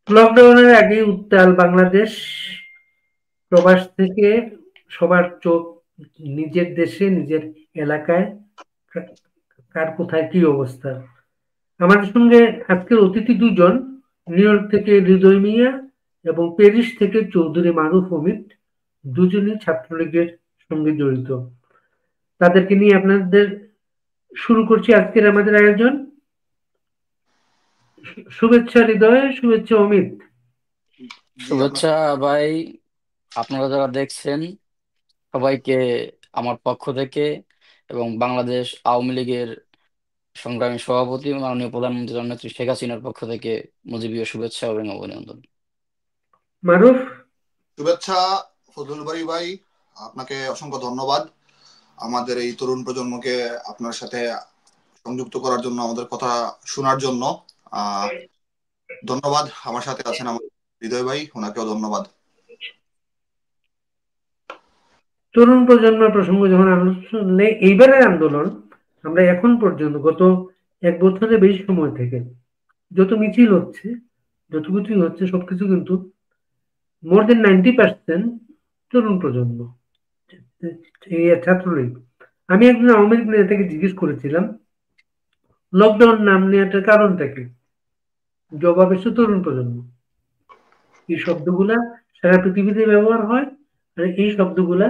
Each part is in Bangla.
লকডাউনের আগে উত্তাল বাংলাদেশ, প্রবাস থেকে সবার চোখ নিজের দেশে, নিজের এলাকায়, কার কোথায় কি অবস্থা। আমাদের সঙ্গে আজকের অতিথি দুজন, নিউ ইয়র্ক থেকে হৃদয় মিয়া এবং প্যারিস থেকে চৌধুরী মারুফ অমিত, দুজনই ছাত্রলীগের সঙ্গে জড়িত। তাদেরকে নিয়ে আপনাদের শুরু করছি আজকের আমাদের আয়োজন। শুভেচ্ছা হৃদয়, শুভেচ্ছা অমিত। জি শুভেচ্ছা আপনাকে। ভাই। আপনারা যারা দেখছেন সবাইকে আমার পক্ষ থেকে এবং বাংলাদেশ আওয়ামী লীগের সংগ্রামী সভাপতি মাননীয় প্রধানমন্ত্রী জননেত্রী শেখ হাসিনার পক্ষ থেকে মুজিবীয় শুভেচ্ছা এবং অভিনন্দন। মারুফ। শুভেচ্ছা ফজলুল বাড়ি ভাই, আপনাকে অসংখ্য ধন্যবাদ আমাদের এই তরুণ প্রজন্মকে আপনার সাথে সংযুক্ত করার জন্য, আমাদের কথা শোনার জন্য। আহ ধন্যবাদ। আমার সাথে আছেন আমার হৃদয় ভাই, ওনাকেও ধন্যবাদ। তরুণ প্রজন্ম প্রসঙ্গ যখন আলোচনা, এইবারের আন্দোলন আমরা এখন পর্যন্ত গত এক বছরের বেশি সময় থেকে যত মিছিল হচ্ছে, যত কিছুই হচ্ছে, সবকিছু কিন্তু মোর দেন 90% তরুণ প্রজন্ম, এই ছাত্রলীগ। আমি একজন আওয়ামী লীগ নেতাকে জিজ্ঞেস করেছিলাম লকডাউন নাম নেওয়াটার কারণটা কি। জবাব এসে তরুণ প্রজন্ম। এই শব্দগুলা সারা পৃথিবীতে ব্যবহার হয়, আর এই শব্দগুলা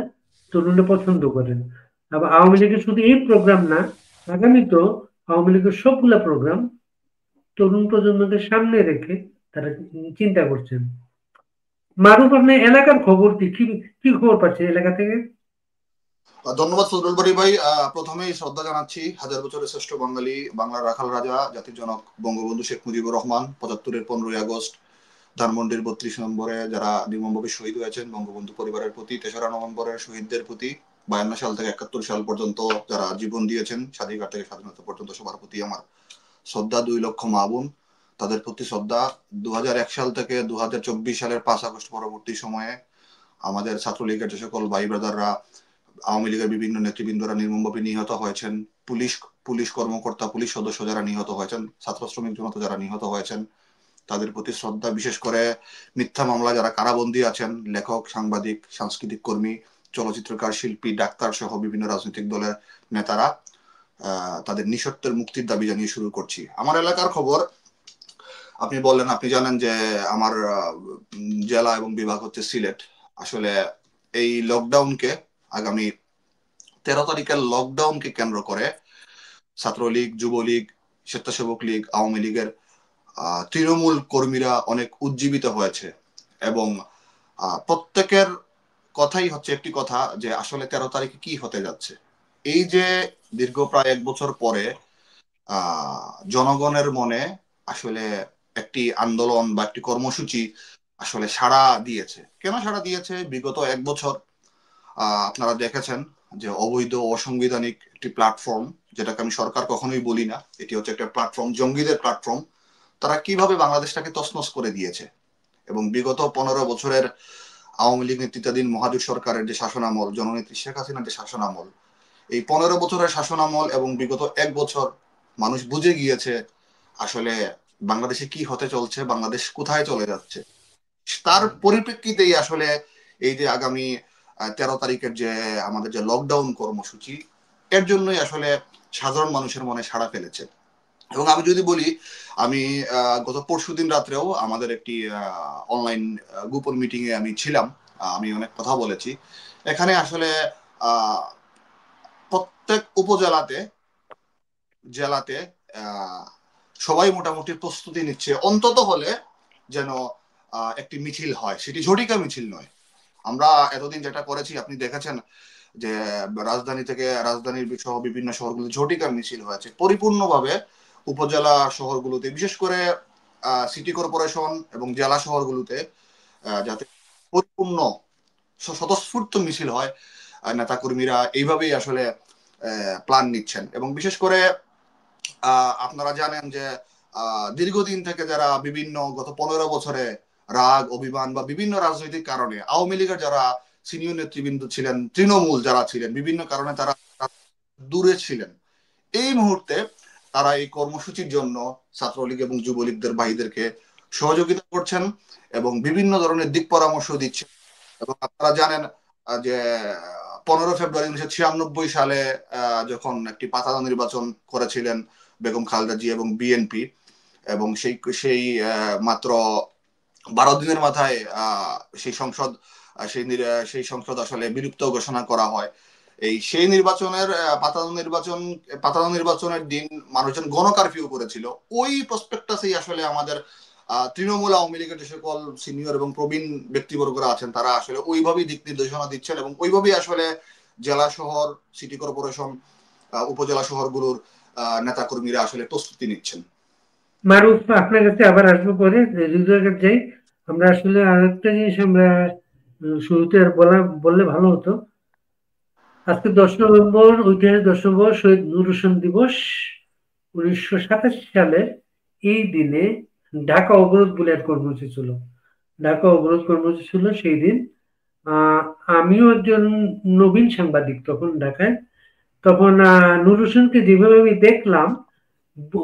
তরুণরা পছন্দ করেন। আবার আওয়ামী লীগের শুধু এই প্রোগ্রাম না, আগামী তো আওয়ামী লীগের সবগুলা প্রোগ্রাম তরুণ প্রজন্মকে সামনে রেখে তারা চিন্তা করছেন। মারুফ, আপনার এলাকার খবর কি? কি খবর পাচ্ছেন এলাকা থেকে? ধন্যবাদ ফজলুল বাড়ি ভাই। প্রথমেই শ্রদ্ধা জানাচ্ছি হাজার বছরের শ্রেষ্ঠ বাঙালি, বাংলার রাখাল রাজা, জাতির জনক বঙ্গবন্ধু শেখ মুজিবুর রহমান 75-এর 15ই আগস্ট ধানমন্ডির 32 নম্বরে যারা নির্মমভাবে শহীদ হয়েছেন, বঙ্গবন্ধু পরিবারের প্রতি 3রা নভেম্বরের শহীদদের প্রতি, 52 সাল থেকে 71 সাল পর্যন্ত যারা জীবন দিয়েছেন, স্বাধীনতা থেকে স্বাধীনতা পর্যন্ত, সবার প্রতি আমার শ্রদ্ধা। 2 লক্ষ মা বোন, তাদের প্রতি শ্রদ্ধা। 2001 সাল থেকে 2024 সালের 5 আগস্ট পরবর্তী সময়ে আমাদের ছাত্রলীগের যে সকল ভাই ব্রাদাররা, আওয়ামী লীগের বিভিন্ন নেতৃবৃন্দরা নির্মমভাবে নিহত হয়েছেন, পুলিশ পুলিশ কর্মকর্তা, পুলিশ সদস্য যারা নিহত হয়েছেন, ছাত্র শ্রমিক জনতা যারা নিহত হয়েছেন, তাদের প্রতি শ্রদ্ধা। বিশেষ করে মিথ্যা মামলা যারা কারাবন্দী আছেন, লেখক, সাংবাদিক, সাংস্কৃতিক কর্মী, চলচ্চিত্রকার, শিল্পী, ডাক্তার সহ বিভিন্ন রাজনৈতিক দলের নেতারা, তাদের নিঃশর্তের মুক্তির দাবি জানিয়ে শুরু করছি। আমার এলাকার খবর আপনি বললেন, আপনি জানেন যে আমার জেলা এবং বিভাগ হচ্ছে সিলেট। আসলে এই লকডাউনকে, আগামী 13 তারিখের লকডাউনকে কেন্দ্র করে ছাত্রলীগ, যুবলীগ, স্বেচ্ছাসেবক লীগ, আওয়ামী লীগের তৃণমূল কর্মীরা অনেক উজ্জীবিত হয়েছে এবং প্রত্যেকের কথাই হচ্ছে একটি কথা, যে আসলে 13 তারিখে কি হতে যাচ্ছে। এই যে দীর্ঘ প্রায় 1 বছর পরে জনগণের মনে আসলে একটি আন্দোলন বা একটি কর্মসূচি আসলে সাড়া দিয়েছে। কেন সাড়া দিয়েছে? বিগত 1 বছর আপনারা দেখেছেন যে অবৈধ, অসাংবিধানিক একটি প্ল্যাটফর্ম, যেটাকে আমি সরকার কখনোই বলি না, এটি হচ্ছে একটা প্ল্যাটফর্ম, জঙ্গিদের প্ল্যাটফর্ম, তারা কিভাবে বাংলাদেশটাকে তছনছ করে দিয়েছে। এবং বিগত 15 বছরের আওয়ামী লীগ নেতৃত্বাধীন মহাজোট সরকারের যে শাসনামল, জননেত্রী শেখ হাসিনার যে শাসনামল, এই 15 বছরের শাসনামল এবং বিগত 1 বছর মানুষ বুঝে গিয়েছে আসলে বাংলাদেশে কি হতে চলছে, বাংলাদেশ কোথায় চলে যাচ্ছে। তার পরিপ্রেক্ষিতেই আসলে এই যে আগামী 13 তারিখের যে আমাদের যে লকডাউন কর্মসূচি, এর জন্যই আসলে সাধারণ মানুষের মনে সাড়া ফেলেছে। এবং আমি যদি বলি, আমি গত পরশুদিন রাত্রেও আমাদের একটি অনলাইন গোপন মিটিং এ আমি ছিলাম। আমি অনেক কথা বলেছি এখানে। আসলে প্রত্যেক উপজেলাতে, জেলাতে সবাই মোটামুটি প্রস্তুতি নিচ্ছে, অন্তত হলে যেন একটি মিছিল হয়, সেটি ঝটিকা মিছিল নয়। আমরা এতদিন যেটা করেছি আপনি দেখেছেন যে রাজধানী থেকে, রাজধানীর সহ বিভিন্ন শহরগুলোতে ঝটিকা মিছিল হয়েছে পরিপূর্ণভাবে। উপজেলা শহরগুলোতে, বিশেষ করে সিটি কর্পোরেশন এবং জেলা শহরগুলোতে যাতে পরিপূর্ণ স্বতঃস্ফূর্ত মিছিল হয়, নেতাকর্মীরা এইভাবেই আসলে প্ল্যান নিচ্ছেন। এবং বিশেষ করে আপনারা জানেন যে দীর্ঘদিন থেকে যারা বিভিন্ন গত 15 বছরে রাগ, অভিমান বা বিভিন্ন রাজনৈতিক কারণে আওয়ামী লীগের যারা সিনিয়র নেতৃবৃন্দ ছিলেন, তৃণমূল যারা ছিলেন, বিভিন্ন কারণে তারা দূরে ছিলেন, এই মুহূর্তে তারা এই কর্মসূচির জন্য ছাত্রলীগ এবং যুবলীগদের ভাইদেরকে সহযোগিতা করছেন এবং বিভিন্ন ধরনের দিক পরামর্শ দিচ্ছেন। এবং আপনারা জানেন যে 15 ফেব্রুয়ারি 1996 সালে যখন একটি পাতানো নির্বাচন করেছিলেন বেগম খালেদা জি এবং বিএনপি, এবং সেই সেই মাত্র 12 দিনের মাথায় সেই সংসদ সেই সংসদ আসলে বিলুপ্ত ঘোষণা করা হয়। সেই নির্বাচনের পাতানো নির্বাচনের দিন মানুষজন গণকারফিউ করেছিল। ওই প্রসপেক্টাসেই আসলে আমাদের তৃণমূল আওয়ামী লীগের যে সকল সিনিয়র এবং প্রবীণ ব্যক্তিবর্গরা আছেন তারা আসলে ওইভাবেই দিক নির্দেশনা দিচ্ছেন এবং ওইভাবেই আসলে জেলা শহর, সিটি কর্পোরেশন, উপজেলা শহরগুলোর নেতাকর্মীরা আসলে প্রস্তুতি নিচ্ছেন। মারুফ, আপনার কাছে আবার আসবো পরে, হৃদয়ের যাই। আমরা আসলে আরেকটা জিনিস আমরা শুরুতে আর বললে ভালো হতো। আজকে 10 নভেম্বর, ঐতিহাসিক 10 নভেম্বর, শহীদ নূর হোসেন দিবস। 1987 সালে এই দিনে ঢাকা অবরোধ বলে এক কর্মসূচি ছিল। ঢাকা অবরোধ কর্মসূচি ছিল সেই দিন। আহ, আমিও একজন নবীন সাংবাদিক তখন ঢাকায়। তখন নূর হোসেনকে যেভাবে আমি দেখলাম,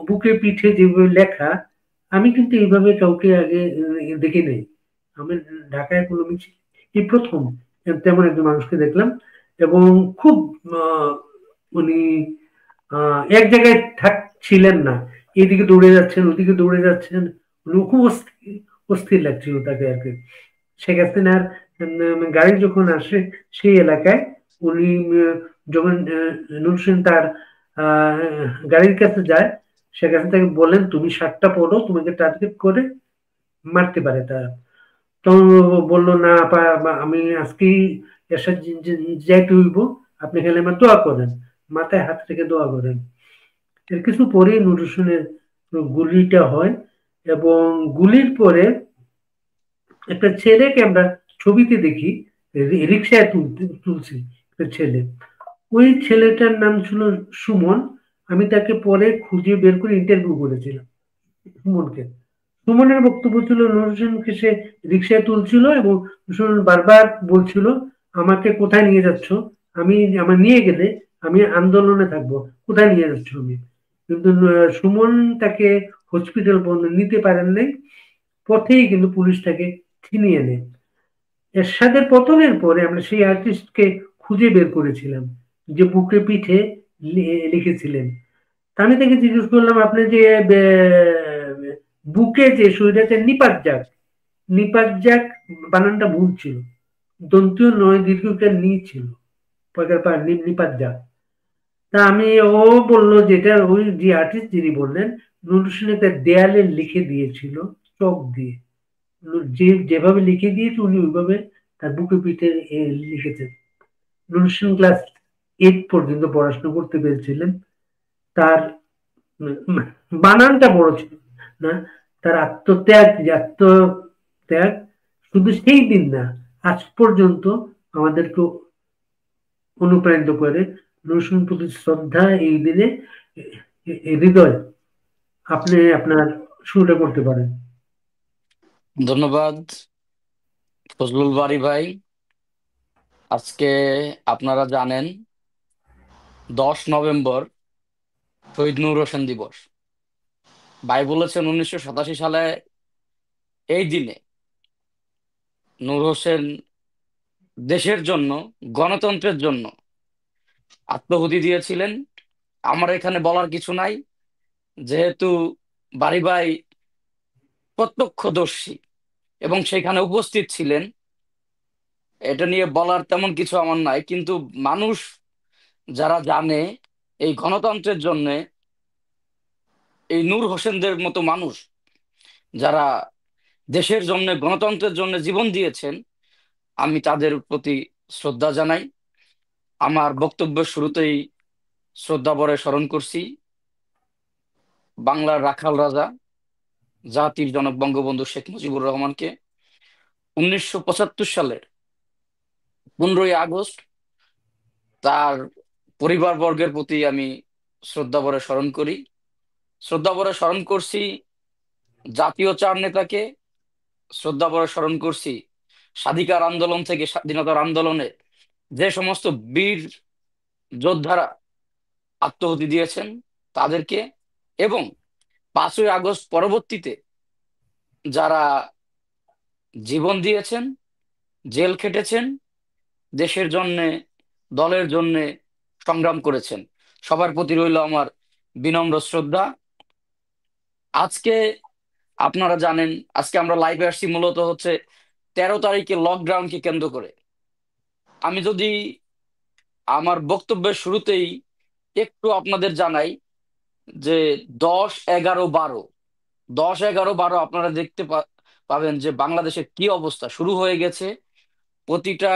বুকে পিঠে যেভাবে লেখা, আমি কিন্তু এইভাবে কাউকে আগে দেখি নাই। আমি ঢাকায় কোনো মিছিল এই প্রথম তেমন একজন মানুষকে দেখলাম। এবং খুব উনি এক জায়গায় থাকছিলেন না, এদিকে দৌড়ে যাচ্ছেন ওদিকে দৌড়ে যাচ্ছেন। উনি খুব অস্থির অস্থির লাগছিল তাকে আর কি। শেখ হাসিনার গাড়ি যখন আসে সেই এলাকায়, উনি যখন নূর হোসেন তার গাড়ির কাছে যায়, শেখ হাসিনা তাকে বলেন তুমি শার্টটা পরো, তোমাকে টার্গেট করে মারতে পারে তারা। তো বললো না আমি আজকেই এসে যাইতে হইব, আপনি খালি আমার দোয়া করেন, মাথায় হাত রেখে দোয়া করেন। এর কিছু পরেই নূর হোসেনের গুলিটা হয়। এবং গুলির পরে একটা ছেলেকে আমরা ছবিতে দেখি, রিক্সায় তুলছি একটা ছেলে। ওই ছেলেটার নাম ছিল সুমন। আমি তাকে পরে খুঁজে বের করে ইন্টারভিউ করেছিলাম সুমনকে। সুমনের বক্তব্য ছিল নূর হোসেনকে সে রিক্সায় তুলছিল এবং সুমন বারবার বলছিল আমাকে কোথায় নিয়ে যাচ্ছ, আমি আমার নিয়ে গেলে আমি আন্দোলনে থাকবো, কোথায় নিয়ে যাচ্ছ আমি। কিন্তু সুমন তাকে হসপিটাল পর্যন্ত নিতে পারেন নাই। পথেই কিন্তু পুলিশ তাকে ছিনিয়ে নেয়। এরশাদের পতনের পরে আমরা সেই আর্টিস্টকে খুঁজে বের করেছিলাম যে বুকে পিঠে লিখেছিলেন। তা আমি তাকে জিজ্ঞেস করলাম আপনি যে বুকে যে শরীরে নিপাত যাক বানানটা ভুল ছিল, দন্তীয় নয় দীর্ঘকার নি ছিল, পয়কার পা নিপাত যাক। তা আমি, ও বললো যেটা ওই যে আর্টিস্ট যিনি বললেন নূর হোসেন একটা দেয়ালে লিখে দিয়েছিল চক দিয়ে। যেভাবে লিখে দিয়েছে উনি ওইভাবে তার বুকে পিঠে লিখেছেন। নূর হোসেন ক্লাস 8 পর্যন্ত পড়াশোনা করতে পেরেছিলেন। তার বানানটা বড় ছিল না, তার আত্মত্যাগ শুধু সেই দিন না, আজ পর্যন্ত আমাদেরকে অনুপ্রাণিত করে। নূর হোসেনের প্রতি শ্রদ্ধা এই দিনে। হৃদয়, আপনি আপনার শুরুটা করতে পারেন। ধন্যবাদ ফজলুল বারী ভাই। আজকে আপনারা জানেন 10 নভেম্বর শহীদ নূর হোসেন দিবস। ভাই বলেছেন 1987 সালে এই দিনে নূর হোসেন দেশের জন্য, গণতন্ত্রের জন্য আত্মহুতি দিয়েছিলেন। আমার এখানে বলার কিছু নাই, যেহেতু বারী ভাই প্রত্যক্ষদর্শী এবং সেখানে উপস্থিত ছিলেন। এটা নিয়ে বলার তেমন কিছু আমার নাই, কিন্তু মানুষ যারা জানে এই গণতন্ত্রের জন্য, এই নূর হোসেনদের মতো মানুষ যারা দেশের জন্য, গণতন্ত্রের জন্য জীবন দিয়েছেন, আমি তাদের প্রতি শ্রদ্ধা জানাই। আমার বক্তব্যের শুরুতেই শ্রদ্ধা ভরে স্মরণ করছি বাংলার রাখাল রাজা, জাতির জনক বঙ্গবন্ধু শেখ মুজিবুর রহমানকে। 1975 সালের 15ই আগস্ট তার পরিবারবর্গের প্রতি আমি শ্রদ্ধা ভরে স্মরণ করি। শ্রদ্ধা ভরে স্মরণ করছি জাতীয় চার নেতাকে, শ্রদ্ধা ভরে স্মরণ করছি স্বাধিকার আন্দোলন থেকে স্বাধীনতার আন্দোলনে যে সমস্ত বীর যোদ্ধারা আত্মহতি দিয়েছেন তাদেরকে, এবং 5ই আগস্ট পরবর্তীতে যারা জীবন দিয়েছেন, জেল খেটেছেন, দেশের জন্যে, দলের জন্যে সংগ্রাম করেছেন, সবার প্রতি রইল আমার বিনম্র শ্রদ্ধা। আজকে আপনারা জানেন, আজকে আমরা লাইভে আসছি মূলত হচ্ছে 13 তারিখে লকডাউনকে কেন্দ্র করে। আমি যদি আমার বক্তব্যের শুরুতেই একটু আপনাদের জানাই যে 10, 11, 12, 10, 11, 12 আপনারা দেখতে পাবেন যে বাংলাদেশের কি অবস্থা শুরু হয়ে গেছে। প্রতিটা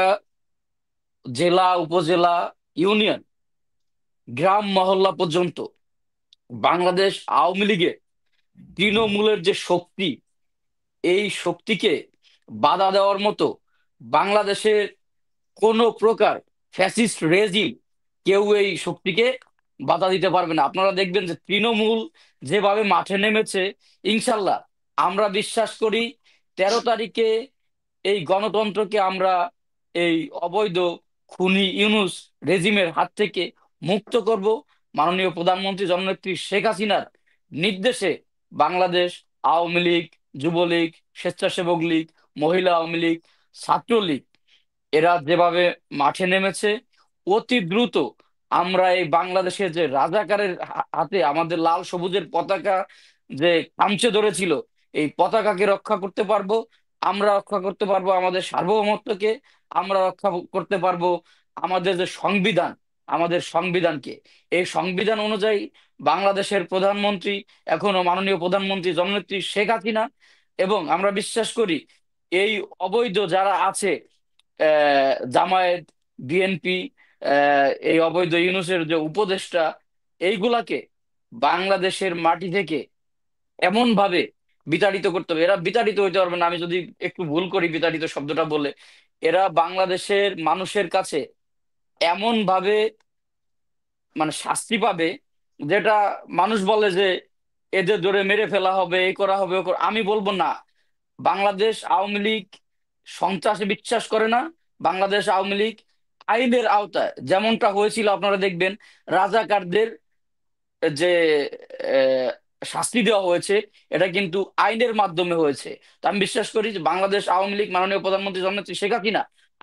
জেলা, উপজেলা, ইউনিয়ন, গ্রাম, মহল্লা পর্যন্ত বাংলাদেশ আওয়ামী লীগের তৃণমূলের যে শক্তি, এই শক্তিকে বাধা দেওয়ার মতো বাংলাদেশের কোন প্রকার ফ্যাসিস্ট রেজিম কেউ এই শক্তিকে বাধা দিতে পারবে না। আপনারা দেখবেন যে তৃণমূল যেভাবে মাঠে নেমেছে, ইনশাল্লাহ আমরা বিশ্বাস করি 13 তারিখে এই গণতন্ত্রকে আমরা এই অবৈধ খুনি ইউনূস রেজিমের হাত থেকে মুক্ত করব। মাননীয় প্রধানমন্ত্রী জননেত্রী শেখ হাসিনার নির্দেশে বাংলাদেশ আওয়ামী লীগ, যুবলীগ, স্বেচ্ছাসেবক লীগ, মহিলা আওয়ামী লীগ, ছাত্রলীগ এরা যেভাবে মাঠে নেমেছে, অতি দ্রুত আমরা এই বাংলাদেশের যে রাজাকারের হাতে আমাদের লাল সবুজের পতাকা যে খামচে ধরেছিল, এই পতাকাকে রক্ষা করতে পারবো। আমরা রক্ষা করতে পারবো আমাদের সার্বভৌমত্বকে। আমরা রক্ষা করতে পারবো আমাদের যে সংবিধান, আমাদের সংবিধানকে। এই সংবিধান অনুযায়ী বাংলাদেশের প্রধানমন্ত্রী এখনো মাননীয় প্রধানমন্ত্রী জননেত্রী শেখ হাসিনা, এবং আমরা বিশ্বাস করি এই অবৈধ যারা আছে, জামায়াত, বিএনপি, এই অবৈধ ইউনূসের যে উপদেষ্টা, এইগুলাকে বাংলাদেশের মাটি থেকে এমন ভাবে বিতাড়িত করতে হবে। এরা বিতাড়িত হইতে পারবে না, আমি যদি একটু ভুল করি বিতাড়িত শব্দটা বলে। এরা বাংলাদেশের মানুষের কাছে এমন ভাবে মানে শাস্তি পাবে, যেটা মানুষ বলে যে এদের ধরে মেরে ফেলা হবে, এই করা হবে, আমি বলবো না। বাংলাদেশ আওয়ামী লীগ সন্ত্রাসে বিশ্বাস করে না। বাংলাদেশ আওয়ামী লীগ আইনের আওতায়, যেমনটা হয়েছিল আপনারা দেখবেন রাজাকারদের যে আহ, শাস্তি দেওয়া হয়েছে, এটা কিন্তু আইনের মাধ্যমে হয়েছে। তো আমি বিশ্বাস করি যে বাংলাদেশ আওয়ামী লীগ মাননীয় প্রধানমন্ত্রী জননেত্রী শেখ হাসিনা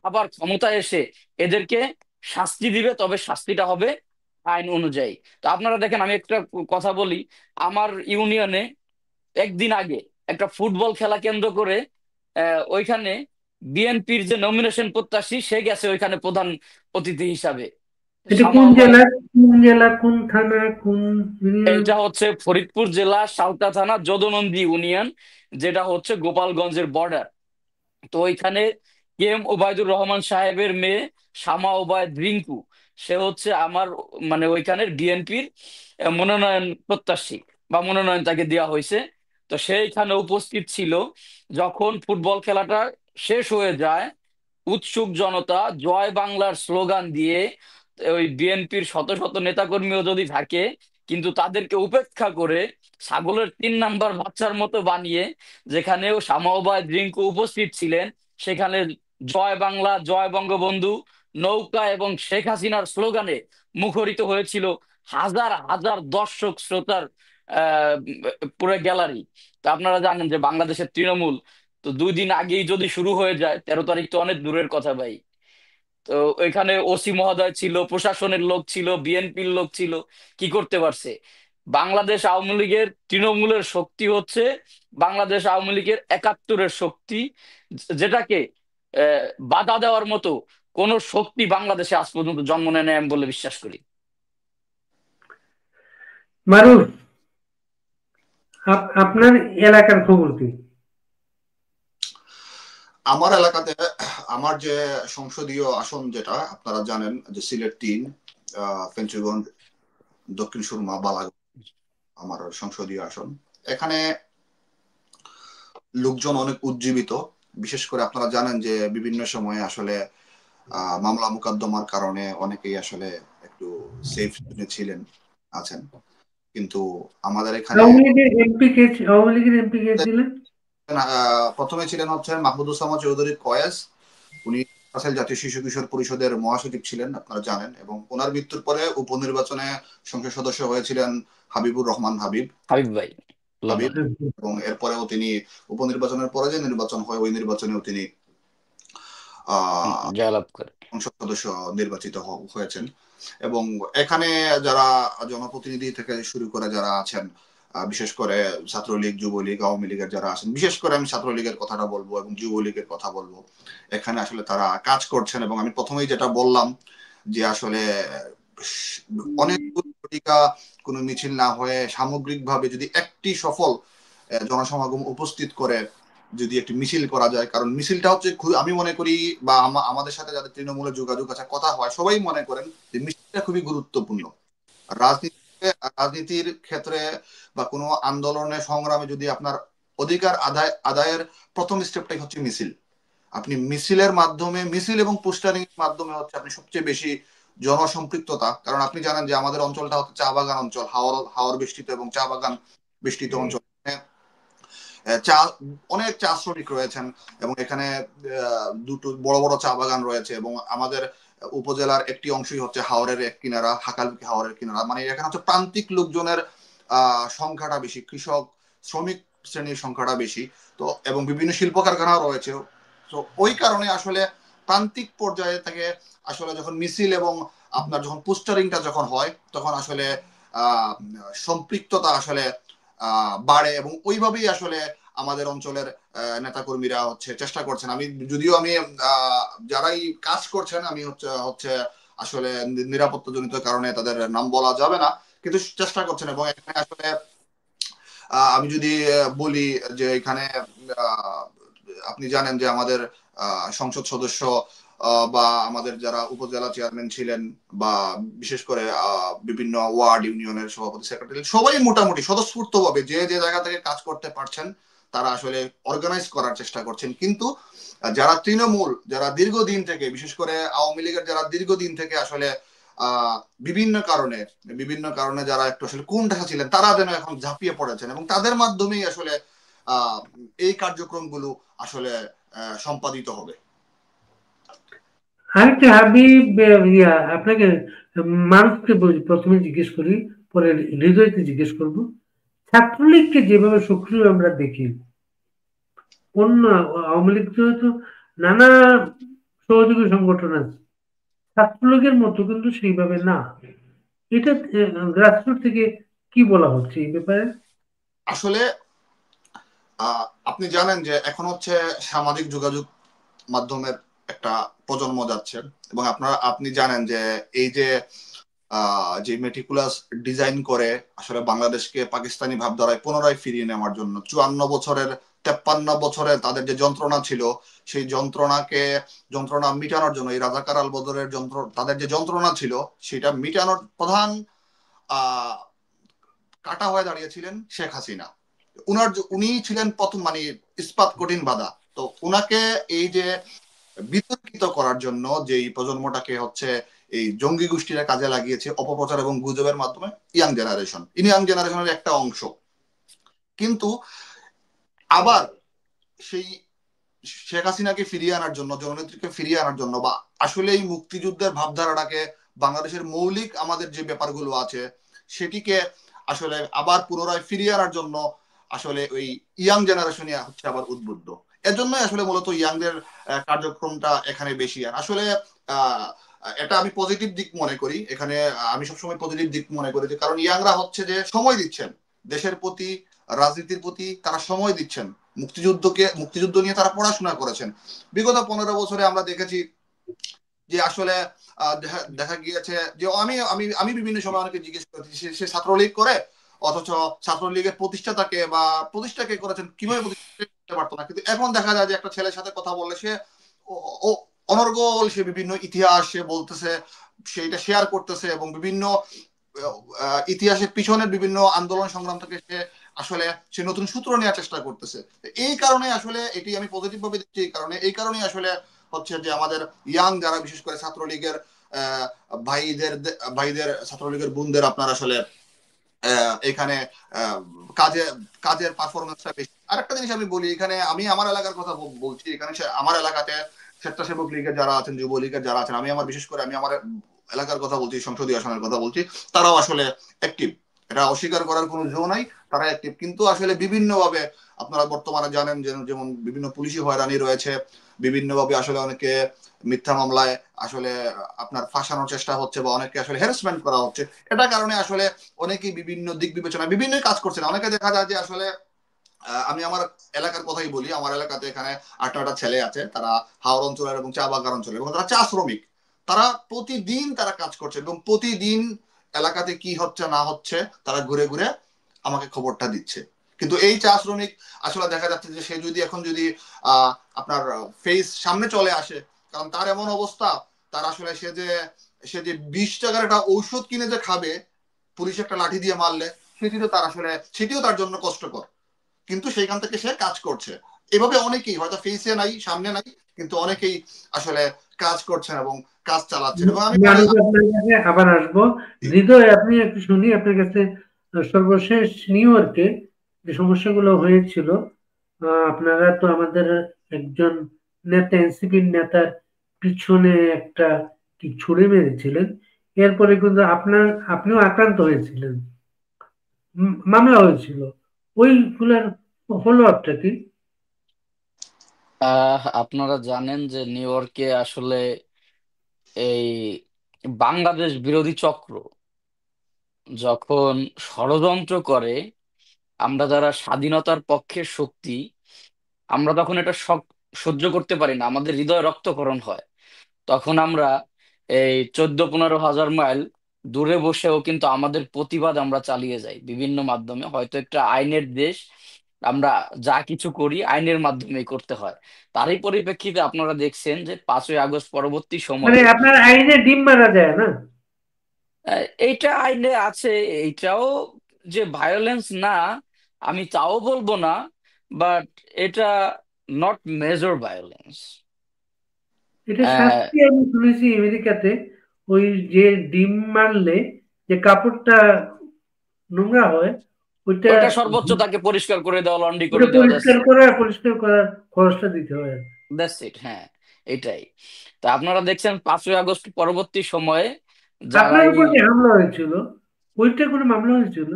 আবার ক্ষমতায় এসে এদেরকে শাস্তি দিবে, তবে শাস্তিটা হবে আইন অনুযায়ী। তো আপনারা দেখেন, আমি একটা কথা বলি। আমার ইউনিয়নে একদিন আগে একটা ফুটবল খেলা কেন্দ্র করে ওইখানে বিএনপির যে নমিনেশন প্রত্যাশী সে গেছে ওইখানে প্রধান অতিথি হিসাবে। এটা কোন শামাওবাদ, জেলা, কোন জেলা, কোন থানা, কোন ইউনিয়ন? এটা হচ্ছে ফরিদপুর জেলা সালতা থানা যদুনন্দী ইউনিয়ন, যেটা হচ্ছে গোপালগঞ্জের বর্ডার। তো ওইখানে কে এম ওবায়দুর রহমান সাহেবের মেয়ে শামা ওবায়দ রিঙ্কু, সে হচ্ছে আমার মানে ওইখানের বিএনপির মনোনয়ন প্রত্যাশী, বা মনোনয়ন তাকে দেওয়া হয়েছে। তো সেইখানে উপস্থিত ছিল। যখন ফুটবল খেলাটা শেষ হয়ে যায়, উৎসুক জনতা জয় বাংলার স্লোগান দিয়ে, ওই বিএনপির শত শত নেতাকর্মীও যদি থাকে, কিন্তু তাদেরকে উপেক্ষা করে ছাগলের 3 নাম্বার বাচ্চার মতো বানিয়ে, যেখানেও শামাওবাদ রিঙ্কু উপস্থিত ছিলেন, সেখানে জয় বাংলা, জয় বঙ্গবন্ধু, নৌকা এবং শেখ হাসিনার স্লোগানে মুখরিত হয়েছিল হাজার হাজার দর্শক শ্রোতার আহ পুরো গ্যালারি। তো আপনারা জানেন যে বাংলাদেশের তৃণমূল তো 2 দিন আগেই যদি শুরু হয়ে যায়, 13 তারিখ তো অনেক দূরের কথা ভাই। তো ওইখানে ওসি মহোদয় ছিল, প্রশাসনের লোক ছিল, বিএনপির লোক ছিল, কি করতে পারছে? বাংলাদেশ আওয়ামী লীগের তৃণমূলের শক্তি হচ্ছে বাংলাদেশ আওয়ামী লীগের 71-এর শক্তি, যেটাকে আহ, বাধা দেওয়ার মতো কোন শক্তি বাংলাদেশে আজ পর্যন্ত জন্ম নেয় নাই আমি বলে বিশ্বাস করি। মারুফ, আপনার এলাকার খবর কি? আমার এলাকাতে আমার যে সংসদীয় আসন, যেটা আপনারা জানেন যে সিলেট 3, ফেঞ্চুগঞ্জ, দক্ষিণ সুরমা, বালাগঞ্জ আমার সংসদীয় আসন। এখানে লোকজন অনেক উজ্জীবিত। বিশেষ করে আপনারা জানেন যে বিভিন্ন সময়ে আসলে মামলা মোকদ্দমার কারণে অনেকেই আসলে একটু সেফ ছিলেন, আছেন। কিন্তু আমাদের এখানে আওয়ামী লীগের এমপি কে ছিলেন? প্রথমে ছিলেন হচ্ছে মাহমুদুজ্জামান চৌধুরী কয়েস। উনি জাতীয় শিশু কিশোর পরিষদের মহাসচিব ছিলেন, আপনারা জানেন। এবং ওনার মৃত্যুর পরে উপনির্বাচনে সংসদ সদস্য হয়েছিলেন হাবিবুর রহমান হাবিব। হাবিব ভাই। লন্ডন। এবং এরপরেও তিনি উপনির্বাচনের পরে যে নির্বাচন হয় ওই নির্বাচনেও তিনি জয়লাভ করে। সংসদ সদস্য নির্বাচিত হয়েছেন। এবং এখানে যারা জনপ্রতিনিধি থেকে শুরু করে যারা আছেন, বিশেষ করে ছাত্রলীগ, যুবলীগ, আওয়ামী লীগের যারা আছেন, বিশেষ করে আমি ছাত্রলীগের কথাটা বলবো এবং যুবলীগের কথা বলবো, এখানে আসলে তারা কাজ করছেন। এবং আমি প্রথমেই যেটা বললাম যে আসলে অনেক কোনো মিছিল না হয়ে সামগ্রিকভাবে যদি একটি সফল জনসমাগম উপস্থিত করে যদি একটি মিছিল করা যায়, কারণ মিছিলটা হচ্ছে আমি মনে করি বা আমাদের সাথে যাদের তৃণমূলের যোগাযোগ আছে, কথা হয়, সবাই মনে করেন যে মিছিলটা খুবই গুরুত্বপূর্ণ। রাজনীতির ক্ষেত্রে বা কোনো আন্দোলনে সংগ্রামে যদি আপনার অধিকার আদায়ের প্রথম স্টেপটাই হচ্ছে মিছিল। আপনি মিছিলের মাধ্যমে, মিছিল এবং পোস্টারিং এর মাধ্যমে হচ্ছে আপনি সবচেয়ে বেশি জনসম্পৃক্ততা, কারণ আপনি জানেন যে আমাদের অঞ্চলটা হচ্ছে চা বাগান অঞ্চল, হাওর বেষ্টিত এবং চা বাগান বেষ্টিত অঞ্চল। চা, অনেক চা শ্রমিক রয়েছেন এবং এখানে দুটো বড় বড় চা বাগান রয়েছে এবং আমাদের উপজেলার একটি অংশই হচ্ছে হাওরের এক কিনারা, হাকালুকি হাওরের কিনারা, মানে এখানে হচ্ছে প্রান্তিক লোকজনের সংখ্যাটা বেশি, কৃষক শ্রমিক শ্রেণীর সংখ্যাটা বেশি। তো এবং বিভিন্ন শিল্প কারখানাও রয়েছে। তো ওই কারণে আসলে প্রান্তিক পর্যায়ে থেকে আসলে যখন মিছিল এবং আপনার যখন পোস্টারিংটা যখন হয় তখন আসলে সম্পৃক্ততা আসলে বাড়ে এবং ওইভাবেই আসলে আমাদের অঞ্চলের নেতাকর্মীরা হচ্ছে চেষ্টা করছেন। আমি যদিও আমি যারাই কাজ করছেন আমি হচ্ছে আসলে নিরাপত্তাজনিত কারণে তাদের নাম বলা যাবে না, কিন্তু চেষ্টা করছেন। এবং এখানে আসলে আমি যদি বলি যে এখানে আপনি জানেন যে আমাদের সংসদ সদস্য বা আমাদের যারা উপজেলা চেয়ারম্যান ছিলেন বা বিশেষ করে বিভিন্ন ওয়ার্ড ইউনিয়নের সভাপতি, সেক্রেটারি, সবাই মোটামুটি স্বতঃস্ফূর্তভাবে যে যে জায়গা থেকে কাজ করতে পারছেন তারা আসলে অর্গানাইজ করার চেষ্টা করছেন। কিন্তু যারা তৃণমূল, যারা দীর্ঘদিন থেকে, বিশেষ করে আওয়ামী লীগের যারা দীর্ঘদিন থেকে আসলে বিভিন্ন কারণে যারা একটু আসলে কোন ঢাকা ছিলেন তারা যেন এখন ঝাঁপিয়ে পড়েছেন এবং তাদের মাধ্যমেই আসলে এই কার্যক্রমগুলো আসলে সম্পাদিত হবে। আরেকটা হাবিব, আপনাকে মানুষকে প্রথমে জিজ্ঞেস করি, পরে হৃদয়কে জিজ্ঞেস করব। ছাত্রলীগকে যেভাবে সক্রিয় আমরা দেখি, অন্য আওয়ামী লীগ তো নানা সহযোগী সংগঠন আছে, ছাত্রলীগের মতো কিন্তু সেইভাবে না। এটা গ্রাসরুট থেকে কি বলা হচ্ছে এই ব্যাপারে? আসলে আপনি জানেন যে এখন হচ্ছে সামাজিক যোগাযোগ মাধ্যমের একটা প্রজন্ম যাচ্ছে এবং আপনি জানেন যে এই যে যে মেটিকুলাস ডিজাইন করে আসলে বাংলাদেশকে পাকিস্তানি ভাবধারায় পুনরায় ফিরিয়ে নেওয়ার জন্য 54 বছরের 53 বছরের তাদের যে যন্ত্রণা ছিল সেই যন্ত্রণা মিটানোর জন্য, এই রাজাকার আল বদরের তাদের যে যন্ত্রণা ছিল সেটা মিটানোর প্রধান কাটা হয়ে দাঁড়িয়েছিলেন শেখ হাসিনা। উনি ছিলেন প্রথম, মানে ইস্পাত কঠিন বাধা। তো উনাকে এই যে বিতর্কিত করার জন্য যে প্রজন্মটাকে হচ্ছে এই জঙ্গি গোষ্ঠীরা কাজে লাগিয়েছে অপপ্রচার এবং গুজবের মাধ্যমে, ইয়াং জেনারেশনের একটা অংশ। কিন্তু আবার সেই শেখ হাসিনাকে ফিরিয়ে আনার জন্য, জননেত্রীকে ফিরিয়ে আনার জন্য বা আসলে এই মুক্তিযুদ্ধের ভাবধারাটাকে, বাংলাদেশের মৌলিক আমাদের যে ব্যাপারগুলো আছে সেটিকে আসলে আবার পুনরায় ফিরিয়ে আনার জন্য আসলে ওই ইয়াং জেনারেশনই হচ্ছে আবার উদ্বুদ্ধ। এজন্যই আসলে মূলত ইয়াংদের কার্যক্রমটা এখানে বেশি। আর আসলে এটা আমি পজিটিভ দিক মনে করি, এখানে আমি সবসময় পজিটিভ দিক মনে করি, যে কারণ ইয়াংরা হচ্ছে যে সময় দিচ্ছেন দেশের প্রতি, রাজনীতির প্রতি তারা সময় দিচ্ছেন। মুক্তিযুদ্ধ নিয়ে তারা পড়াশোনা করেছেন। বিগত 15 বছরে আমরা দেখেছি যে আসলে দেখা গিয়েছে যে আমি আমি আমি বিভিন্ন সময় অনেকে জিজ্ঞেস করেছি সে ছাত্রলীগ করে, অথচ ছাত্রলীগের প্রতিষ্ঠাতাকে বা প্রতিষ্ঠাকে করেছেন কিভাবে প্রতিষ্ঠা পারতো না, কিন্তু এখন দেখা যায় যে একটা ছেলের সাথে কথা বললে সে অনর্গল সে বিভিন্ন ইতিহাস সে বলতেছে, সেটা শেয়ার করতেছে এবং বিভিন্ন ইতিহাসের পিছনের বিভিন্ন আন্দোলন সংগ্রাম থেকে আসলে সে নতুন সূত্র নেওয়ার চেষ্টা করতেছে। এই কারণে আসলে এটি আমি পজিটিভ ভাবে দেখছি। এই কারণে আসলে হচ্ছে যে আমাদের ইয়াং যারা, বিশেষ করে ছাত্রলীগের ভাইদের ছাত্রলীগের বোনদের আপনার আসলে এখানে কাজের পারফরমেন্সটা বেশি। আরেকটা জিনিস আমি বলি, এখানে আমি আমার এলাকার কথা বলছি, এখানে আমার এলাকাতে স্বেচ্ছাসেবক লীগের যারা আছেন, যুবলীগের যারা আছেন, বিশেষ করে আমি আমার এলাকার কথা বলছি, সংসদীয় আসনের কথা বলছি, তারাও আসলে অ্যাক্টিভ এটা অস্বীকার করার কোনো জো নাই, তারা অ্যাক্টিভ। কিন্তু আসলে বিভিন্নভাবে আপনারা বর্তমানে জানেন যে যেমন বিভিন্ন পুলিশি হয়রানি রয়েছে, বিভিন্নভাবে আসলে অনেকে মিথ্যা মামলায় আসলে আপনার ফাঁসানোর চেষ্টা হচ্ছে, বা অনেকে আসলে হ্যারাসমেন্ট করা হচ্ছে। এটা কারণে আসলে অনেকেই বিভিন্ন দিক বিবেচনা বিভিন্ন কাজ করছে না। অনেকে দেখা যায় যে আসলে আমি আমার এলাকার কথাই বলি, আমার এলাকাতে এখানে 8-9টা ছেলে আছে, তারা হাওড় অঞ্চলের এবং চা বাগান অঞ্চলের, এবং তারা চা শ্রমিক। তারা প্রতিদিন তারা কাজ করছে, এবং প্রতিদিন এলাকাতে কি হচ্ছে না হচ্ছে তারা ঘুরে ঘুরে আমাকে খবরটা দিচ্ছে। কিন্তু এই চা শ্রমিক আসলে দেখা যাচ্ছে যে সে যদি এখন যদি আপনার ফেস সামনে চলে আসে, কারণ তার এমন অবস্থা, তার আসলে সে যে 20 টাকার একটা ঔষধ কিনে যে খাবে পুলিশ একটা লাঠি দিয়ে মারলে, সেটিও তার জন্য কষ্টকর। কিন্তু সেইখান থেকে সে কাজ করছে। এভাবে অনেকেই হয়তো ফেসে নাই, সামনে নাই, কিন্তু অনেকেই আসলে কাজ করছেন এবং কাজ চালাচ্ছেন। এবং আমি আমি আপনার কাছে আবার আসবো। হৃদয়, আপনি একটু শুনি আপনার কাছে। সর্বশেষ নিউ ইয়র্কে যে সমস্যাগুলো হয়েছিল, আপনারা তো আমাদের একজন নেতা, এনসিপির নেতার পিছনে একটা কি ছুড়ে মেরেছিলেন, এরপরে কিন্তু আপনিও আক্রান্ত হয়েছিলেন, মামলা হয়েছিল, ওইগুলার ফলো আপটা কি? আপনারা জানেন যে নিউ ইয়র্কে আসলে এই বাংলাদেশ বিরোধী চক্র যখন ষড়যন্ত্র করে, আমরা যারা স্বাধীনতার পক্ষের শক্তি, আমরা তখন এটা সহ্য করতে পারি না, আমাদের হৃদয় রক্তক্ষরণ হয়। তখন আমরা এই 14-15 হাজার মাইল দূরে বসেও কিন্তু আমাদের প্রতিবাদ আমরা চালিয়ে যাই বিভিন্ন মাধ্যমে। হয়তো একটা আইনের দেশ, আমরা যা কিছু করি আইনের মাধ্যমেই করতে হয়। তারই পরিপ্রেক্ষিতে আপনারা দেখছেন যে 5ই আগস্ট পরবর্তী মানে সময়ে আপনার আইনে ডিম মারা যায় না? এইটা আইনে আছে। এইটাও যে ভায়োলেন্স না আমি তাও বলবো না, বাট এটা নট মেজর ভায়োলেন্স। এটা শাস্তি আমি শুনেছি আমেরিকাতে, ওই যে ডিম মারলে যে কাপড়টা নোংরা হয়, ওইটা ওইটা সর্বোচ্চ তাকে পরিষ্কার করে দেওয়া, লন্ড্রি করে ওটা দেওয়া, দ্যাটস ইট। পরিষ্কার করার খরচটা দিতে হয়। দ্যাটস ইট, হ্যাঁ, এটাই। তা আপনারা দেখছেন 5ই আগস্ট পরবর্তী সময়ে যারা আপনার এই উপর যে হামলা হয়েছিল, ওইটা কোনো মামলা হয়েছিল?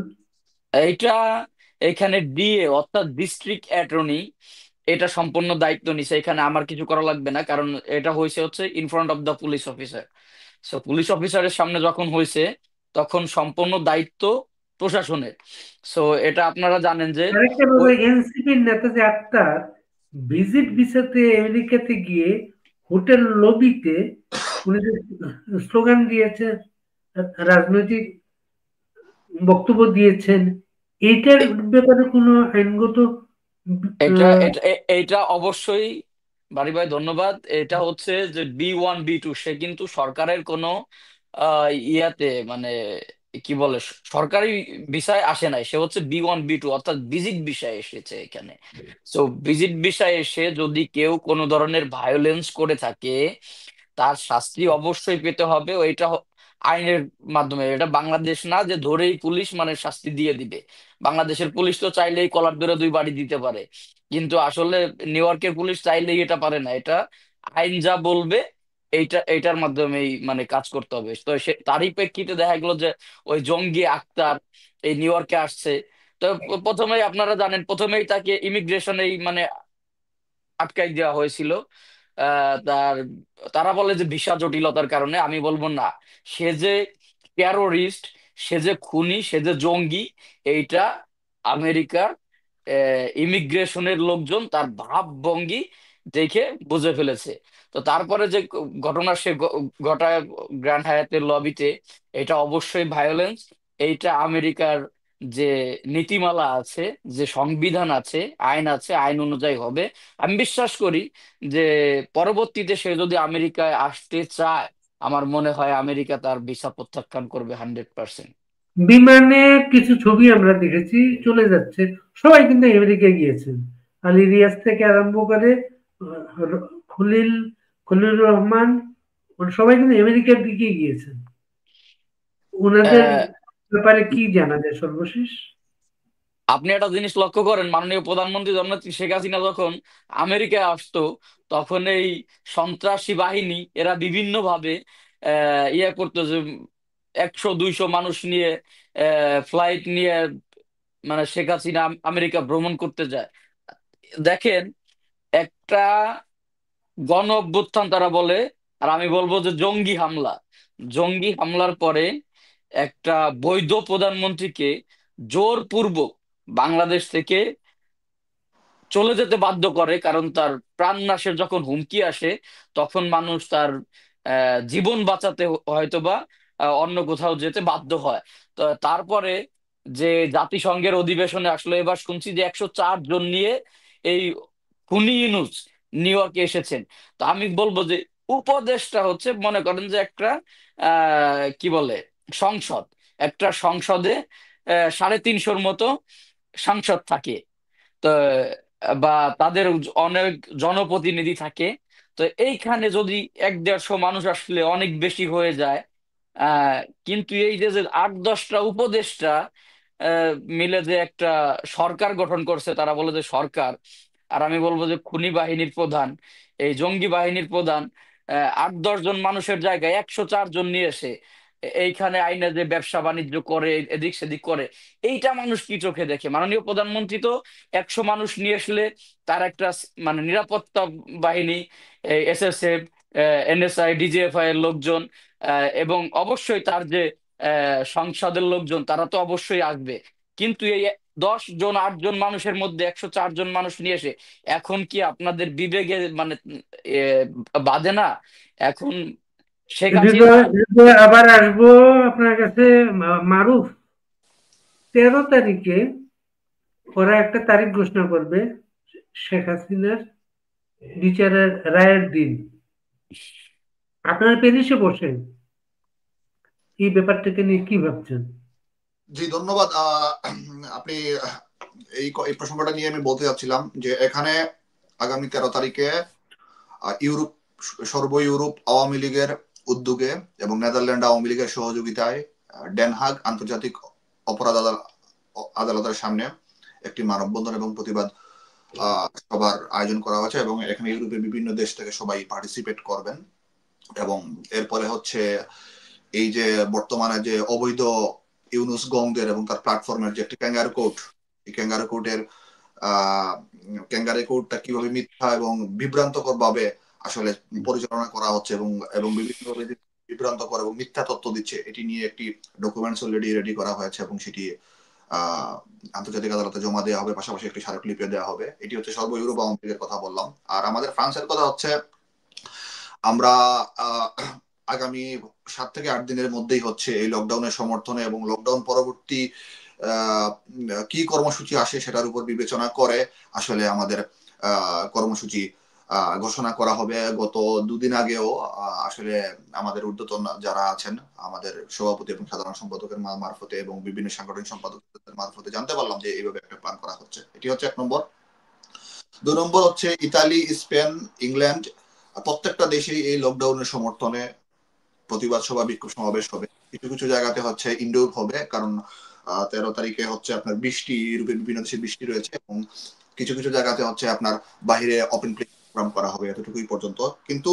এইটা এখানে ডিএ অর্থাৎ ডিস্ট্রিক্ট অ্যাটর্নি এটা সম্পূর্ণ দায়িত্ব নিছে, এখানে আমার কিছু করা লাগবে না, কারণ এটা হয়েছে হচ্ছে in front of the police officer. So police অফিসারের সামনে যখন হয়েছে তখন সম্পূর্ণ দায়িত্ব প্রশাসনের। সো এটা আপনারা জানেন যে আরেকটা ওই বলবো, এনসিপির নেতা যে আক্তার, ভিজিট ভিসাতে আমেরিকাতে গিয়ে হোটেল লবিতে উনি যে স্লোগান দিয়েছে, রাজনৈতিক বক্তব্য দিয়েছেন, এইটার ব্যাপারে কোনো আইনগত এটা আহ, এটা এটা অবশ্যই, বাড়ি ভাই ধন্যবাদ। এটা হচ্ছে যে B1 B2, সে কিন্তু সরকারের কোনো ইয়াতে মানে কি বলে সরকারি বিষয় আসে নাই, সে হচ্ছে B1 B2 অর্থাৎ ভিজিট বিষয় এসেছে এখানে। তো ভিজিট বিষয় এসে যদি কেউ কোনো ধরনের ভায়োলেন্স করে থাকে তার শাস্তি অবশ্যই পেতে হবে। ওইটা আইনের মাধ্যমে। এটা বাংলাদেশ না যে ধরেই পুলিশ মানে শাস্তি দিয়ে দিবে। বাংলাদেশের পুলিশ তো চাইলেই কলার ধরে 2 বাড়ি দিতে পারে, কিন্তু আসলে নিউ ইয়র্কের পুলিশ চাইলেই এটা পারে না। এটা আইন যা বলবে এইটার মাধ্যমেই মানে কাজ করতে হবে। তো তারই প্রেক্ষিতে দেখা গেল যে ওই জঙ্গি আক্তার এই নিউ ইয়র্কে আসছে। তো প্রথমেই আপনারা জানেন, প্রথমেই তাকে ইমিগ্রেশনেই মানে আটকাই দেওয়া হয়েছিল। তার তারা বলে যে ভিসা জটিলতার কারণে, আমি বলবো না, সে যে টেরোরিস্ট, সে যে খুনি, সে যে জঙ্গি, এইটা আমেরিকার ইমিগ্রেশনের লোকজন তার ভাবভঙ্গি দেখে বুঝে ফেলেছে। তো তারপরে যে ঘটনা সে ঘটায় গ্র্যান্ড হায়াতের লবিতে, এটা অবশ্যই ভায়োলেন্স। এইটা আমেরিকার যে নীতিমালা আছে, যে সংবিধান আছে, আইন আছে, আইন অনুযায়ী হবে। আমি বিশ্বাস করি যে পরবর্তীতে সে যদি আমেরিকায় আসতে চায়, আমার মনে হয় আমেরিকা তার ভিসা প্রত্যাখ্যান করবে 100%। বিমানে কিছু ছবি আমরা দেখেছি, চলে যাচ্ছে, সবাই কিন্তু আমেরিকায় গিয়েছেন, আলী রিয়াজ থেকে আরম্ভ করে খলিল খলিলুর রহমান, সবাই কিন্তু আমেরিকার দিকে গিয়েছেন। ওনাদের ব্যাপারে কি জানা যায় সর্বশেষ? আপনি একটা জিনিস লক্ষ্য করেন, মাননীয় প্রধানমন্ত্রী জননেত্রী শেখ হাসিনা যখন আমেরিকায় আসতো, তখন এই সন্ত্রাসী বাহিনী এরা বিভিন্ন ভাবে ইয়ে করতো যে 100-200 মানুষ নিয়ে ফ্লাইট নিয়ে মানে শেখ হাসিনা আমেরিকা ভ্রমণ করতে যায়। দেখেন, একটা গণ অভ্যুত্থান তারা বলে, আর আমি বলবো যে জঙ্গি হামলা। জঙ্গি হামলার পরে একটা বৈধ প্রধানমন্ত্রীকে জোরপূর্বক বাংলাদেশ থেকে চলে যেতে বাধ্য করে, কারণ তার প্রাণনাশের যখন হুমকি আসে তখন মানুষ তার জীবন বাঁচাতে হয়তোবা অন্য কোথাও যেতে বাধ্য হয়। তো তারপরে যে জাতিসংঘের অধিবেশনে আসলে এবার শুনছি যে 104 জন নিয়ে এই খুনি ইউনূস নিউ ইয়র্কে এসেছেন। তো আমি বলবো যে উপদেশটা হচ্ছে, মনে করেন যে একটা কি বলে সংসদ, একটা সংসদে 350-র মতো সাংসদ থাকে। তো বা তাদের অনেক জনপ্রতিনিধি থাকে। তো এইখানে যদি 100-150 মানুষ আসলে অনেক বেশি হয়ে যায়। আহ কিন্তু এই যে যে 8-10টা উপদেষ্টা মিলে যে একটা সরকার গঠন করছে, তারা বলে যে সরকার। আর আমি বলবো যে খুনি বাহিনীর প্রধান, এই জঙ্গি বাহিনীর প্রধান 8-10 জন মানুষের জায়গায় 104 জন নিয়ে এসে এইখানে আইনে যে ব্যবসা বাণিজ্য করে, এদিক সেদিক করে, এইটা মানুষ কি চোখে দেখে? মাননীয় প্রধানমন্ত্রী তো 100 মানুষ নিয়ে আসলে তার একটা মানে নিরাপত্তা বাহিনী, এসএসএফ, এনএসআই, ডিজিএফআই এর লোকজন, এবং অবশ্যই তার যে সংসদের লোকজন, তারা তো অবশ্যই আসবে। কিন্তু এই 10 জন 8 জন মানুষের মধ্যে 104 জন মানুষ নিয়ে এসে এখন কি আপনাদের বিবেকে মানে বাধে না? এখন শেখ হাসিনা। হৃদয় হৃদয় আবার আসবো আপনার কাছে। মারুফ, 13 তারিখে ওরা একটা তারিখ ঘোষণা করবে শেখ হাসিনার বিচারের রায়ের দিন। আপনারা প্যারিসে বসেন, এই ব্যাপারটাকে নিয়ে কি ভাবছেন? জি ধন্যবাদ। আপনি এই প্রসঙ্গটা নিয়ে আমি বলতে যাচ্ছিলাম যে এখানে আগামী 13 তারিখে ইউরোপ, সর্ব ইউরোপ আওয়ামী লীগের উদ্যোগে এবং নেদারল্যান্ড আওয়ামী লীগের সহযোগিতায় ডেনহাগ আন্তর্জাতিক অপরাধ আদালতের সামনে একটি মানববন্ধন এবং প্রতিবাদ সভার আয়োজন করা হয়েছে, এবং এখানে ইউরোপের বিভিন্ন দেশ থেকে সবাই পার্টিসিপেট করবেন। এবং এরপরে হচ্ছে এই যে বর্তমানে যে অবৈধ ইউনুস গংদের এবং তার প্ল্যাটফর্মের যে একটি ক্যাঙ্গারু কোর্ট, এই ক্যাঙ্গারু কোর্টের ক্যাঙ্গারু কোর্টটা কিভাবে মিথ্যা এবং বিভ্রান্তকর ভাবে আসলে পরিচালনা করা হচ্ছে এবং এবং বিভিন্নভাবে বিভ্রান্তকর এবং মিথ্যা তথ্য দিচ্ছে, এটি নিয়ে একটি ডকুমেন্টস অলরেডি রেডি করা হয়েছে এবং সেটি আন্তর্জাতিক আদালতে জমা দেওয়া হবে, পাশাপাশি একটি স্মারকলিপিও দেওয়া হবে। এটি হচ্ছে সর্ব ইউরোপ আওয়ামী লীগের কথা বললাম। আর আমাদের ফ্রান্সের কথা হচ্ছে, আমরা আগামী 7 থেকে 8 দিনের মধ্যেই হচ্ছে এই লকডাউনের সমর্থনে এবং লকডাউন পরবর্তী কি কর্মসূচি আসে সেটার উপর বিবেচনা করে আসলে আমাদের কর্মসূচি ঘোষণা করা হবে। গত 2 দিন আগেও আসলে আমাদের ঊর্ধ্বতন যারা আছেন, আমাদের সভাপতি এবং সাধারণ সম্পাদকের মারফতে এবং বিভিন্ন সাংগঠনিক সম্পাদকদের মারফতে জানতে পারলাম যে এইভাবে একটা প্ল্যান করা হচ্ছে। এটি হচ্ছে 1 নম্বর। 2 নম্বর হচ্ছে ইতালি, স্পেন, ইংল্যান্ড, প্রত্যেকটা দেশেই এই লকডাউনের সমর্থনে প্রতিবাদ সভা, বিক্ষোভ সমাবেশ হবে। কিছু কিছু জায়গাতে হচ্ছে ইনডোর হবে, কারণ 13 তারিখে হচ্ছে আপনার বৃষ্টি, ইউরোপের বিভিন্ন দেশে বৃষ্টি রয়েছে, এবং কিছু কিছু জায়গাতে হচ্ছে আপনার বাহিরে ওপেন প্লে প্রোগ্রাম করা হবে, এতটুকুই পর্যন্ত। কিন্তু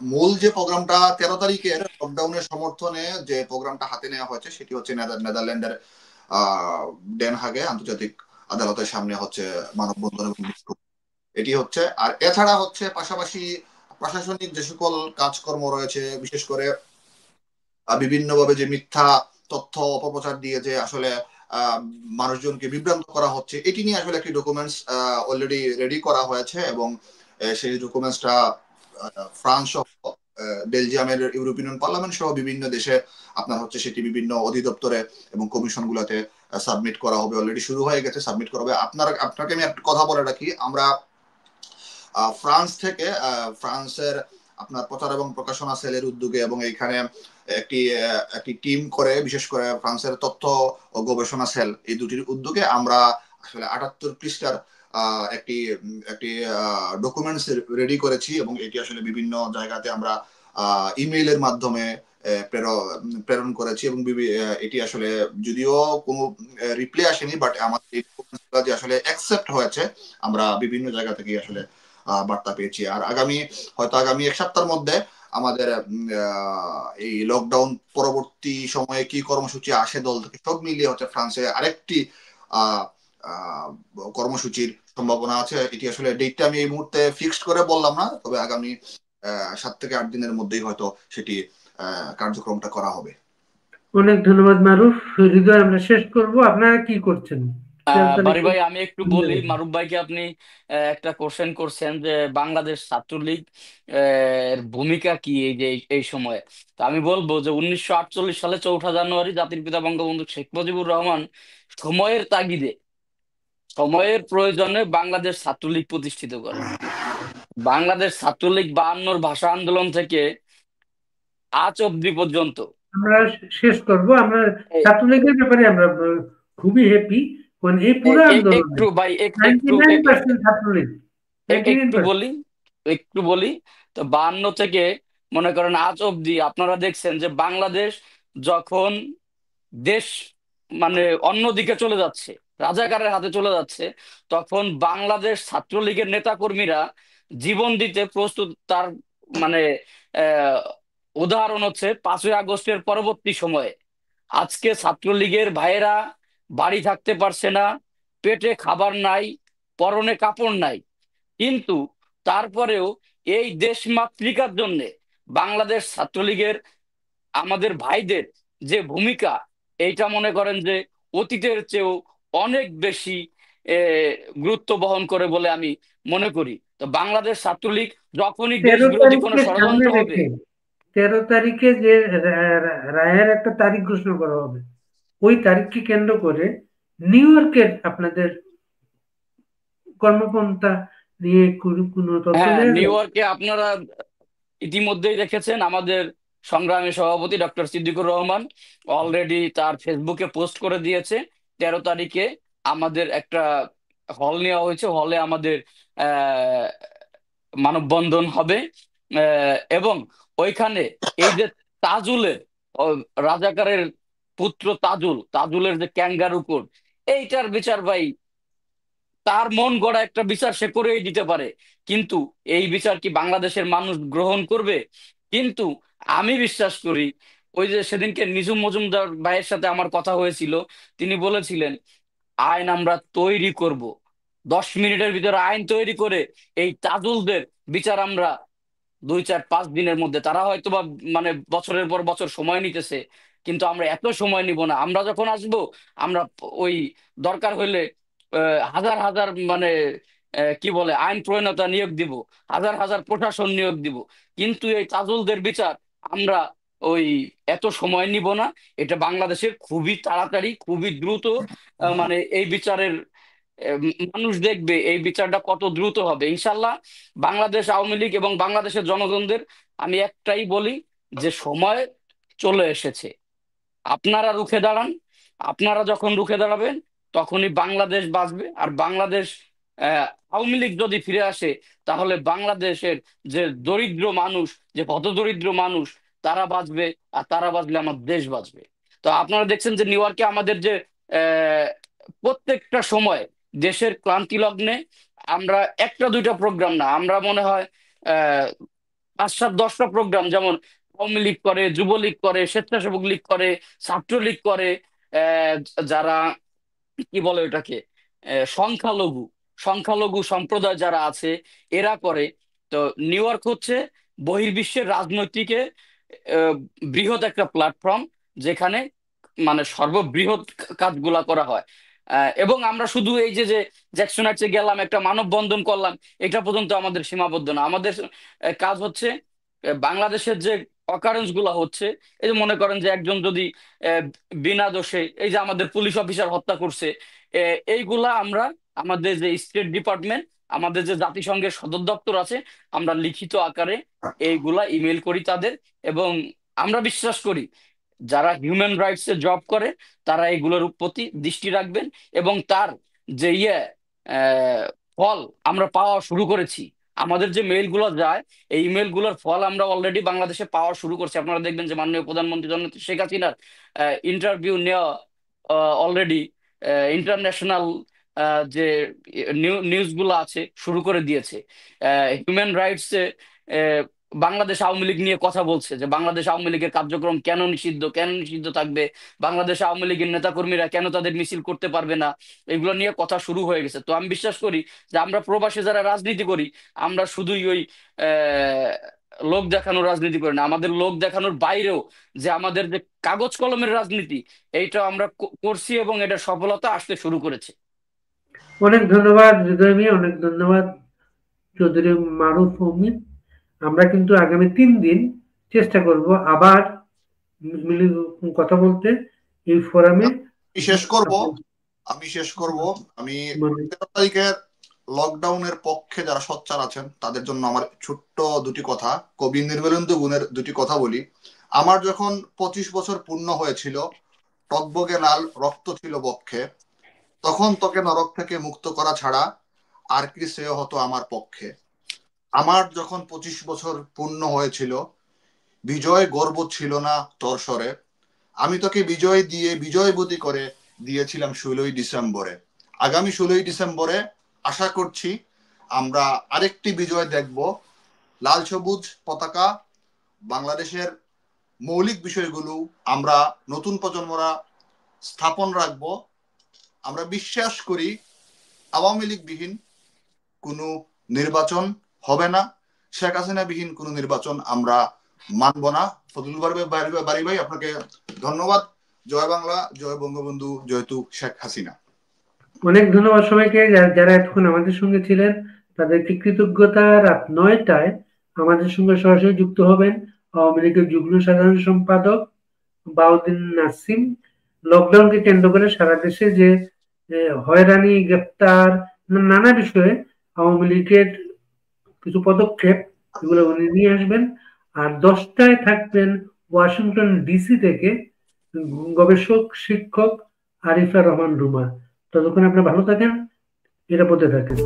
মূল যে প্রোগ্রামটা 13 তারিখের লকডাউনের সমর্থনে যে প্রোগ্রামটা হাতে নেওয়া হয়েছে সেটি হচ্ছে নেদারল্যান্ডের ডেনহাগে আন্তর্জাতিক আদালতের সামনে হচ্ছে মানববন্ধন এবং বিক্ষোভ, এটি হচ্ছে। আর এছাড়া হচ্ছে পাশাপাশি প্রশাসনিক যে সকল কাজকর্ম রয়েছে, বিশেষ করে বিভিন্নভাবে যে মিথ্যা তথ্য অপপ্রচার দিয়ে যে আসলে মানুষজনকে বিভ্রান্ত করা হচ্ছে, এটি নিয়ে আসলে একটি ডকুমেন্টস অলরেডি রেডি করা হয়েছে, এবং সেই ডকুমেন্টসটা ফ্রান্স সহ বেলজিয়ামের ইউরোপিয়ান পার্লামেন্ট সহ বিভিন্ন দেশে আপনার হচ্ছে সেটি বিভিন্ন অধিদপ্তরে এবং কমিশন গুলাতে সাবমিট করা হবে। অলরেডি শুরু হয়ে গেছে, সাবমিট করা হবে। আপনাকে আমি একটা কথা বলে রাখি, আমরা ফ্রান্স থেকে ফ্রান্সের আপনার প্রচার এবং প্রকাশনা সেলের উদ্যোগে এবং এইখানে একটি একটি টিম করে, বিশেষ করে ফ্রান্সের তথ্য ও গবেষণা সেল, এই দুটির উদ্যোগে আমরা আসলে 78 পৃষ্ঠার একটি একটি ডকুমেন্টস রেডি করেছি, এবং এটি আসলে বিভিন্ন জায়গাতে আমরা ইমেইলের মাধ্যমে প্রেরণ করেছি, এবং এটি আসলে যদিও কোনো রিপ্লাই আসেনি, বাট আমাদের এই ডকুমেন্টসগুলো যে আসলে অ্যাকসেপ্ট হয়েছে, আমরা বিভিন্ন জায়গা থেকে আসলে বার্তা পেয়েছি। আর হয়তো আগামী 1 সপ্তাহের মধ্যে আমাদের এই লকডাউন পরবর্তী সময়ে কি কর্মসূচি আসে দল থেকে, সব মিলিয়ে হচ্ছে ফ্রান্সে আরেকটি আহ, আহ, কর্মসূচির সম্ভাবনা আছে। এটি আসলে ডেটটা আমি এই মুহূর্তে ফিক্সড করে বললাম না, তবে আগামী 7 থেকে 8 দিনের মধ্যেই হয়তো সেটি কার্যক্রমটা করা হবে। অনেক ধন্যবাদ মারুফ। হৃদয়, আমরা শেষ করব, আপনারা কি করছেন 13 বারি তারিখে? ভাই, আমি একটু বলি। মারুফ ভাইকে আপনি একটা কোশ্চেন করছেন যে বাংলাদেশ ছাত্রলীগ এর ভূমিকা কি এই যে এই সময়ে। তো আমি বলবো যে 1948 সালে 4 জানুয়ারি জাতির পিতা বঙ্গবন্ধু শেখ মুজিবুর রহমান সময়ের তাগিদে, সময়ের প্রয়োজনে বাংলাদেশ ছাত্রলীগ প্রতিষ্ঠিত করেন। বাংলাদেশ ছাত্রলীগ 52-র ভাষা আন্দোলন থেকে আজ অব্দি পর্যন্ত আমরা শেষ করব। আমরা এ- ছাত্রলীগের ব্যাপারে আমরা খুবই হ্যাপি, কারণ এই পুরো আন্দোলনে একটু ভাই, ninety nine percent Chhatra League, ninety nine একটু পার্সেন্ট বলি, একটু বলি। তো 52 থেকে মনে করেন আজ অব্দি আপনারা দেখছেন যে বাংলাদেশ যখন দেশ মানে অন্যদিকে চলে যাচ্ছে, রাজাকারের হাতে চলে যাচ্ছে, তখন বাংলাদেশ ছাত্রলীগের নেতাকর্মীরা জীবন দিতে প্রস্তুত। তার মানে আহ উদাহরণ হচ্ছে 5ই আগস্টের পরবর্তী সময়ে। আজকে ছাত্রলীগের ভাইয়েরা বাড়ি থাকতে পারছে না, পেটে খাবার নাই, পরনে কাপড় নাই, কিন্তু তারপরেও এই দেশমাতৃকার জন্য বাংলাদেশ ছাত্রলীগের আমাদের ভাইদের যে ভূমিকা, এইটা মনে করেন যে অতীতের চেয়েও অনেক বেশি গুরুত্ব বহন করে বলে আমি মনে করি। তো বাংলাদেশ ছাত্রলীগ যখনই দেশ 13 বিরোধী কোনো তারিখকে সামনে ষড়যন্ত্র হবে। রেখে 13 তারিখে যে রায়ের একটা তারিখ ঘোষণা করা হবে, ওই তারিখকে কেন্দ্র করে নিউ ইয়র্কের আপনাদের কর্মপন্থা নিয়ে কোনো তথ্য হ্যাঁ, দেওয়া নিউ যায়? ইয়র্কে আপনারা ইতিমধ্যেই দেখেছেন আমাদের সংগ্রামী সভাপতি ডক্টর সিদ্দিকুর রহমান অলরেডি তার ফেসবুকে পোস্ট করে দিয়েছে। 13 তারিখে আমাদের একটা হল নেওয়া হয়েছে, হলে আমাদের আহ মানববন্ধন হবে। এবং ওইখানে এই যে তাজুলের ও, রাজাকারের পুত্র তাজুল, তাজুলের যে ক্যাঙ্গারু কোড, এইটার বিচার ভাই, তার মন গড়া একটা বিচার সে করেই দিতে পারে, কিন্তু এই বিচার কি বাংলাদেশের মানুষ গ্রহণ করবে? কিন্তু আমি বিশ্বাস করি, ওই যে সেদিনকে নিঝুম মজুমদার ভাইয়ের সাথে আমার কথা হয়েছিল, তিনি বলেছিলেন আইন আমরা তৈরি করব, 10 মিনিটের ভিতরে আইন তৈরি করে এই তাজুলদের বিচার আমরা 2 4 5 দিনের মধ্যে, তারা হয়তো বা মানে বছরের পর বছর সময় নিতেছে, কিন্তু আমরা এত সময় নিব না। আমরা যখন আসব, আমরা ওই দরকার হইলে হাজার হাজার মানে কি বলে আইন প্রণেতা নিয়োগ দিব, হাজার হাজার প্রশাসন নিয়োগ দিব, কিন্তু এই তাজুলদের বিচার আমরা ওই এত সময় নিব না। এটা বাংলাদেশের খুবই তাড়াতাড়ি, খুবই দ্রুত মানে এই বিচারের আহ, মানুষ দেখবে এই বিচারটা কত দ্রুত হবে ইনশাল্লাহ। বাংলাদেশ আওয়ামী লীগ এবং বাংলাদেশের জনগণদের আমি একটাই বলি যে সময় চলে এসেছে, আপনারা রুখে দাঁড়ান। আপনারা যখন রুখে দাঁড়াবেন তখনই বাংলাদেশ বাঁচবে। আর বাংলাদেশ আহ, আওয়ামী লীগ যদি ফিরে আসে, তাহলে বাংলাদেশের যে দরিদ্র মানুষ, যে হতদরিদ্র মানুষ, তারা বাঁচবে। আর তারা বাঁচলে আমার দেশ বাঁচবে। তো আপনারা দেখছেন যে নিউ ইয়র্কে আমাদের যে আহ, প্রত্যেকটা সময় দেশের ক্লান্তি লগ্নে আমরা একটা দুইটা প্রোগ্রাম না, আমরা মনে হয় 5 7 10টা প্রোগ্রাম, যেমন আওয়ামী লীগ করে, যুবলীগ করে, স্বেচ্ছাসেবক লীগ করে, ছাত্রলীগ করে, আহ, যারা কি বলে ওটাকে সংখ্যালঘু, সংখ্যালঘু সম্প্রদায় যারা আছে এরা করে। তো নিউ ইয়র্ক হচ্ছে বহির্বিশ্বের রাজনৈতিকে আহ, বৃহৎ একটা প্ল্যাটফর্ম, যেখানে মানে সর্ববৃহৎ কাজগুলা করা হয়। এবং আমরা শুধু এই যে যে জ্যাকসন হাইটসে গেলাম, একটা মানববন্ধন করলাম, এটা পর্যন্ত আমাদের সীমাবদ্ধ না। আমাদের কাজ হচ্ছে বাংলাদেশের যে অকারেন্স গুলা হচ্ছে, এই যে মনে করেন যে একজন যদি আহ, বিনা দোষে এই যে আমাদের পুলিশ অফিসার হত্যা করছে, এইগুলা আমরা আমাদের যে স্টেট ডিপার্টমেন্ট, আমাদের যে জাতিসংঘের সদর দপ্তর আছে, আমরা লিখিত আকারে এইগুলা ইমেল করি তাদের। এবং আমরা বিশ্বাস করি যারা হিউম্যান রাইটস এ জব করে তারা এগুলোর প্রতি দৃষ্টি রাখবেন। এবং তার যে আহ, ফল আমরা পাওয়া শুরু করেছি, আমাদের যে মেইল গুলো যায়, এই ইমেল গুলোর ফল আমরা অলরেডি বাংলাদেশে পাওয়া শুরু করছি। আপনারা দেখবেন যে মাননীয় প্রধানমন্ত্রী জননেত্রী শেখ হাসিনার ইন্টারভিউ নেওয়া অলরেডি ইন্টারন্যাশনাল যে নিউজ গুলো আছে শুরু করে দিয়েছে। হিউম্যান রাইটস বাংলাদেশ আওয়ামী লীগ নিয়ে কথা বলছে যে বাংলাদেশ আওয়ামী লীগের কার্যক্রম কেন নিষিদ্ধ, কেন নিষিদ্ধ থাকবে, বাংলাদেশ আওয়ামী লীগের নেতাকর্মীরা কেন তাদের মিছিল করতে পারবে না, এগুলো নিয়ে কথা শুরু হয়ে গেছে। তো আমি বিশ্বাস করি যে আমরা প্রবাসী যারা রাজনীতি করি, আমরা শুধুই ওই আহ, লোক দেখানোর রাজনীতি করি না, আমাদের লোক দেখানোর বাইরেও যে আমাদের যে কাগজ কলমের রাজনীতি, এইটা আমরা করছি এবং এটা সফলতা আসতে শুরু করেছে। অনেক ধন্যবাদ হৃদয় মিয়া, অনেক ধন্যবাদ চৌধুরী মারুফ অমিত। আমরা কিন্তু আগামী 3 দিন চেষ্টা করব আবার কথা বলতে এই ফোরামে। আমি শেষ করব আমি মানে 13 তারিখের লকডাউনের পক্ষে যারা সোচ্চার আছেন তাদের জন্য আমার ছোট্ট দুটি কথা, কবি নির্মলেন্দু গুণের দুটি কথা বলি। আমার যখন 25 বছর পূর্ণ হয়েছিল, টকবগে লাল রক্ত ছিল বক্ষে, তখন তোকে নরক থেকে মুক্ত করা ছাড়া আর কি শ্রেয় হতো আমার পক্ষে। আমার যখন 25 বছর পূর্ণ হয়েছিল, বিজয় গর্ব ছিল না তোর স্বরে, আমি তোকে বিজয় দিয়ে বিজয়বতী করে দিয়েছিলাম 16ই ডিসেম্বরে। আগামী 16ই ডিসেম্বরে আশা করছি আমরা আরেকটি বিজয় দেখব। লাল সবুজ পতাকা, বাংলাদেশের মৌলিক বিষয়গুলো আমরা নতুন প্রজন্মরা স্থাপন রাখব। আমরা বিশ্বাস করি আওয়ামী লীগ বিহীন কোনো নির্বাচন হবে না, শেখ হাসিনা বিহীন কোনো নির্বাচন আমরা মানব না। ফজলুল বারী ভাই, আপনাকে ধন্যবাদ। জয় বাংলা, জয় বঙ্গবন্ধু, জয়তু শেখ হাসিনা। অনেক ধন্যবাদ সবাইকে যারা এতক্ষণ আমাদের সঙ্গে ছিলেন, তাদেরকে কৃতজ্ঞতা। রাত 9টায় আমাদের সঙ্গে সরাসরি যুক্ত হবেন আওয়ামী লীগের যুগ্ম সাধারণ সম্পাদক বাউদ্দিন নাসিম। লকডাউনকে কেন্দ্র করে সারা দেশে যে হয়রানি, গ্রেপ্তার, নানা বিষয়ে আওয়ামী লীগের কিছু পদক্ষেপ, এগুলো উনি নিয়ে আসবেন। আর 10টায় থাকবেন ওয়াশিংটন ডিসি থেকে গবেষক শিক্ষক আরিফা রহমান রুমা। ততক্ষণ আপনারা ভালো থাকেন, নিরাপদে থাকেন।